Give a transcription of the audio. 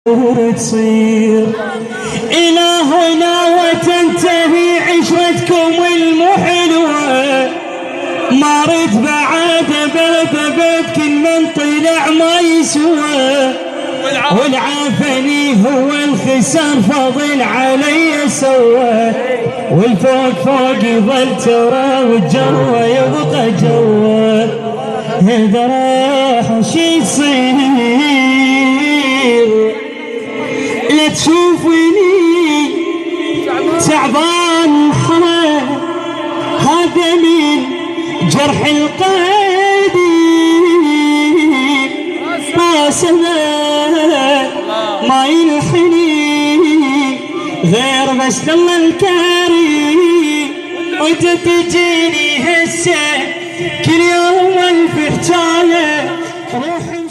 تصير إلى هنا وتنتهي عشرتكم المحلوة. ما رد بعد بيت كل من طلع ما يسوى، والعافني هو الخسار فاضل علي سوى، والفوق فوق يظل ترى والجوا يبقى جوا. هذا راح شي يصير لا تشوفني تعبان حرام، هذا من جرح القديم ما سبب ما يلحني غير بس الله الكريم. وانت تجيني هسه كل يوم الف حجايه روحي